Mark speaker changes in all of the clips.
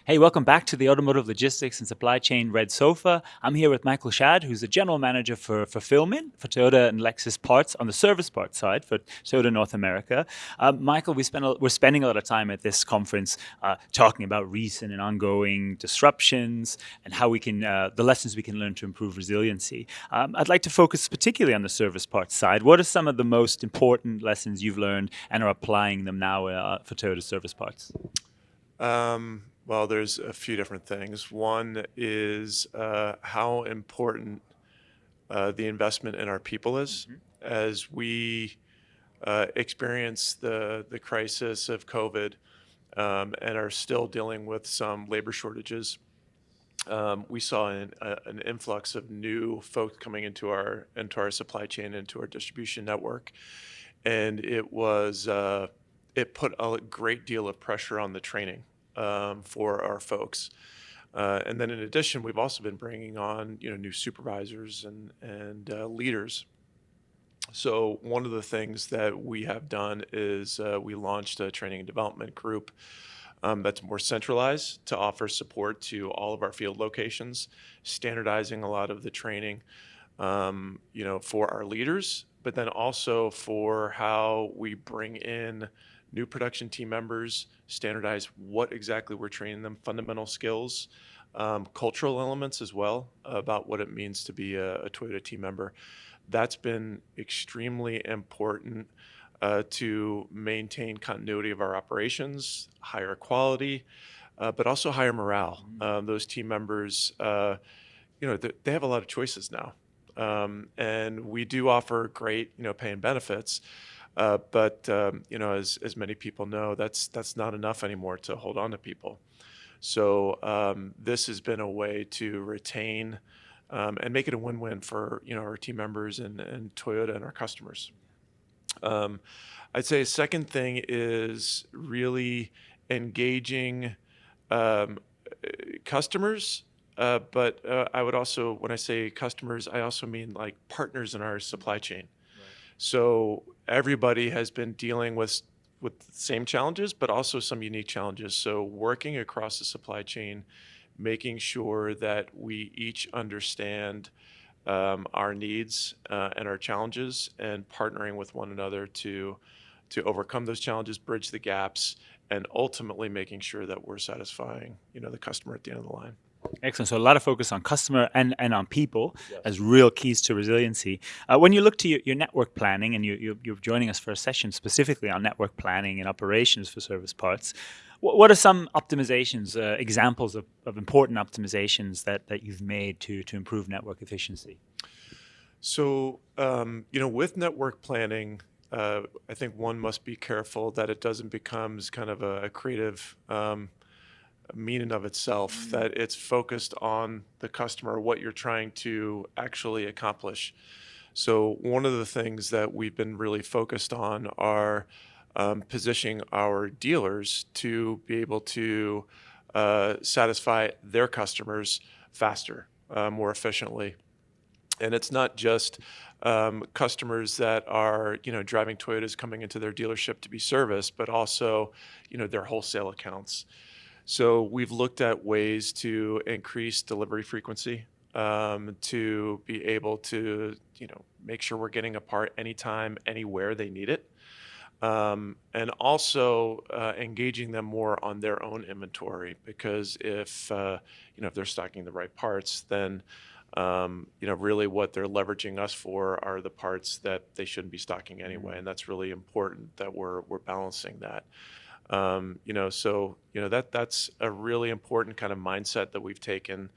Speaker 1: Hey, welcome back to the Automotive Logistics and Supply Chain Red Sofa. I'm here with Michael Schad, who's the General Manager for Fulfillment for Toyota and Lexus parts on the service parts side for Toyota North America. Michael, we're spending a lot of time at this conference talking about recent and ongoing disruptions and how we can, the lessons we can learn to improve resiliency. I'd like to focus particularly on the service parts side. What are some of the most important lessons you've learned and are applying them now for Toyota service parts?
Speaker 2: Well, there's a few different things. One is how important the investment in our people is.
Speaker 1: Mhm.
Speaker 2: As we experience the crisis of COVID and are still dealing with some labor shortages, we saw an influx of new folks coming into our supply chain, into our distribution network, and it put a great deal of pressure on the training for our folks. And then in addition, we've also been bringing on new supervisors and leaders. So one of the things that we have done is we launched a training and development group that's more centralized to offer support to all of our field locations, standardizing a lot of the training, for our leaders, but then also for how we bring in new production team members, standardize what exactly we're training them, fundamental skills, cultural elements as well about what it means to be a Toyota team member. That's been extremely important to maintain continuity of our operations, higher quality, but also higher morale. Those team members, they have a lot of choices now. And we do offer great, pay and benefits. As many people know, that's not enough anymore to hold on to people. So this has been a way to retain and make it a win-win for our team members and Toyota and our customers. Um, I'd say a second thing is really engaging um, customers. But I would also, when I say customers, I also mean like partners in our supply chain.
Speaker 1: Right.
Speaker 2: So everybody has been dealing with the same challenges, but also some unique challenges. So working across the supply chain, making sure that we each understand our needs and our challenges, and partnering with one another to overcome those challenges, bridge the gaps, and ultimately making sure that we're satisfying the customer at the end of the line.
Speaker 1: Excellent. So a lot of focus on customer and on people
Speaker 2: Yes.
Speaker 1: as real keys to resiliency. When you look to your network planning, and you're joining us for a session specifically on network planning and operations for service parts, what are some optimizations, examples of important optimizations that you've made to improve network efficiency?
Speaker 2: So, with network planning, I think one must be careful that it doesn't become kind of a creative mean in of itself, that it's focused on the customer, what you're trying to actually accomplish. So, one of the things that we've been really focused on are positioning our dealers to be able to satisfy their customers faster, more efficiently. And it's not just customers that are, driving Toyotas coming into their dealership to be serviced, but also, their wholesale accounts. So we've looked at ways to increase delivery frequency, to be able to, make sure we're getting a part anytime, anywhere they need it, and also engaging them more on their own inventory. Because if they're stocking the right parts, then really what they're leveraging us for are the parts that they shouldn't be stocking anyway, and that's really important that we're balancing that. That's a really important kind of mindset that we've taken,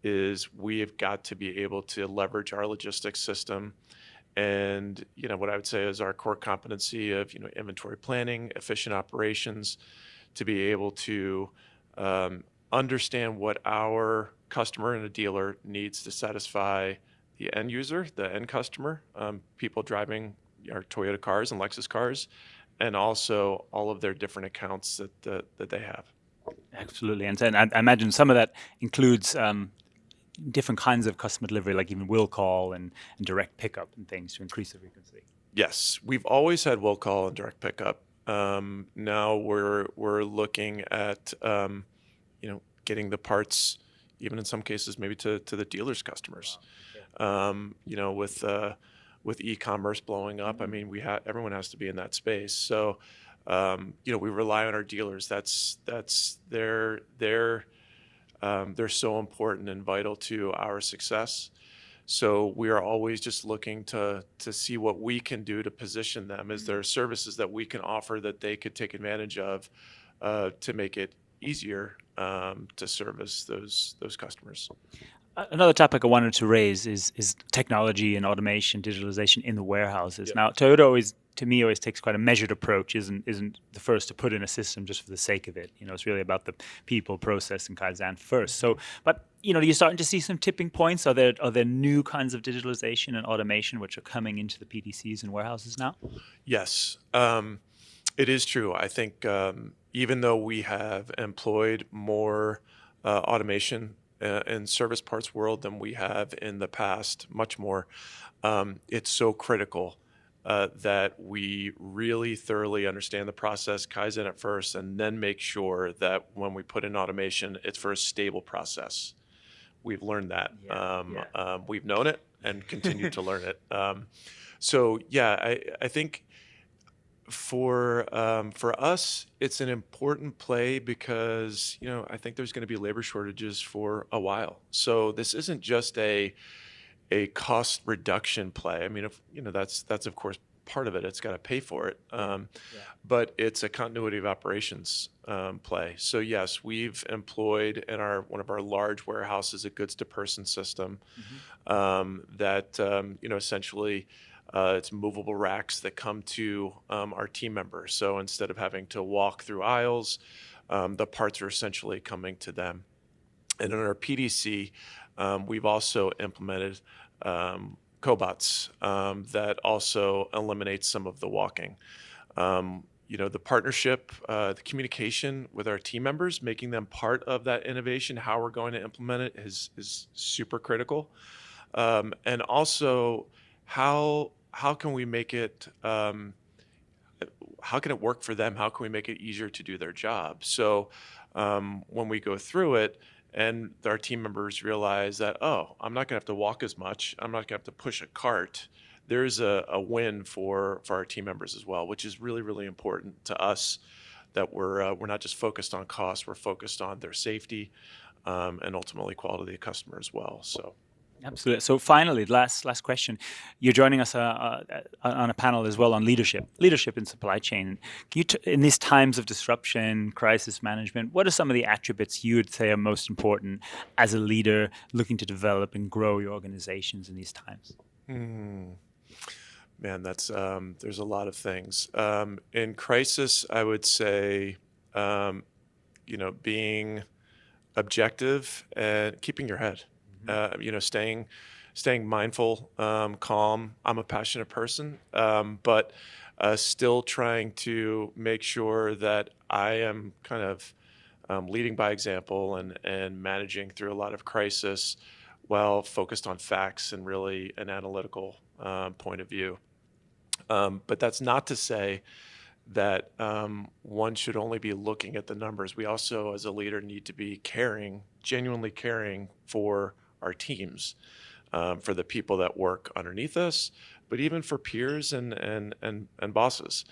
Speaker 2: is we have got to be able to leverage our logistics system, and what I would say is our core competency of inventory planning, efficient operations, to be able to um, understand what our customer and a dealer needs to satisfy the end user, the end customer, people driving our Toyota cars and Lexus cars, and also all of their different accounts that they have.
Speaker 1: Absolutely. And I imagine some of that includes different kinds of customer delivery, like even will call and direct pickup and things to increase the frequency.
Speaker 2: Yes, we've always had will call and direct pickup. Now we're looking at getting the parts, even in some cases, maybe to the dealer's customers. With e-commerce blowing up, I mean, everyone has to be in that space. So, we rely on our dealers. They're so important and vital to our success. So we are always just looking to see what we can do to position them. Is there services that we can offer that they could take advantage of to make it easier to service those customers?
Speaker 1: Another topic I wanted to raise is technology and automation, digitalization in the warehouses.
Speaker 2: Yep.
Speaker 1: Now, Toyota always takes quite a measured approach. Isn't the first to put in a system just for the sake of it. It's really about the people, process, and Kaizen first. So, but you're starting to see some tipping points. Are there new kinds of digitalization and automation which are coming into the PDCs and warehouses now?
Speaker 2: Yes, it is true. I think even though we have employed more automation in service parts world than we have in the past, much more, it's so critical that we really thoroughly understand the process, Kaizen at first, and then make sure that when we put in automation, it's for a stable process. We've learned that. We've known it and continue to learn it. So yeah, I think for us, it's an important play because I think there's going to be labor shortages for a while. So this isn't just a cost reduction play. I mean, if that's of course part of it. It's got to pay for it, but it's a continuity of operations play. So yes, we've employed in one of our large warehouses a goods to person system that essentially. It's movable racks that come to our team members. So instead of having to walk through aisles, the parts are essentially coming to them. And in our PDC, we've also implemented cobots that also eliminate some of the walking. The partnership, the communication with our team members, making them part of that innovation, how we're going to implement it is super critical. And also how can we make it, how can it work for them? How can we make it easier to do their job? So when we go through it and our team members realize that, oh, I'm not gonna have to walk as much, I'm not gonna have to push a cart, there's a win for our team members as well, which is really, really important to us that we're not just focused on cost, we're focused on their safety and ultimately quality of the customer as well. So.
Speaker 1: Absolutely. So finally, last question. You're joining us on a panel as well on leadership in supply chain. Can you in these times of disruption, crisis management, what are some of the attributes you would say are most important as a leader looking to develop and grow your organizations in these times?
Speaker 2: Man, that's there's a lot of things. In crisis, I would say, being objective and keeping your head. Staying mindful, calm. I'm a passionate person, but still trying to make sure that I am kind of leading by example and managing through a lot of crisis while focused on facts and really an analytical point of view. But that's not to say that one should only be looking at the numbers. We also, as a leader, need to be genuinely caring for our teams, for the people that work underneath us, but even for peers and bosses.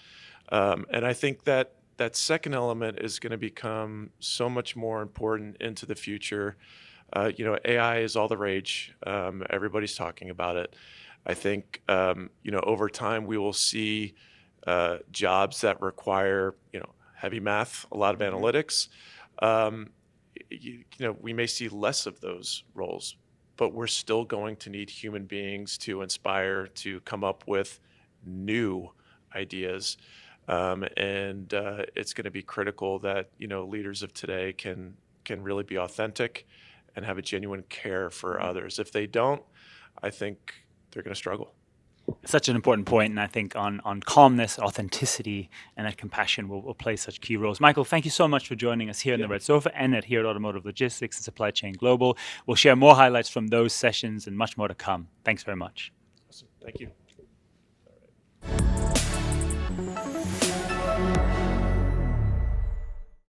Speaker 2: And I think that second element is going to become so much more important into the future. AI is all the rage. Everybody's talking about it. I think, over time we will see jobs that require, heavy math, a lot of analytics. We may see less of those roles, but we're still going to need human beings to inspire, to come up with new ideas. And it's going to be critical that, leaders of today can really be authentic and have a genuine care for others. If they don't, I think they're going to struggle.
Speaker 1: Such an important point, and I think on calmness, authenticity, and that compassion will play such key roles. Michael, thank you so much for joining us here in the Red Sofa and here at Automotive Logistics and Supply Chain Global. We'll share more highlights from those sessions and much more to come. Thanks very much.
Speaker 2: Awesome. Thank you.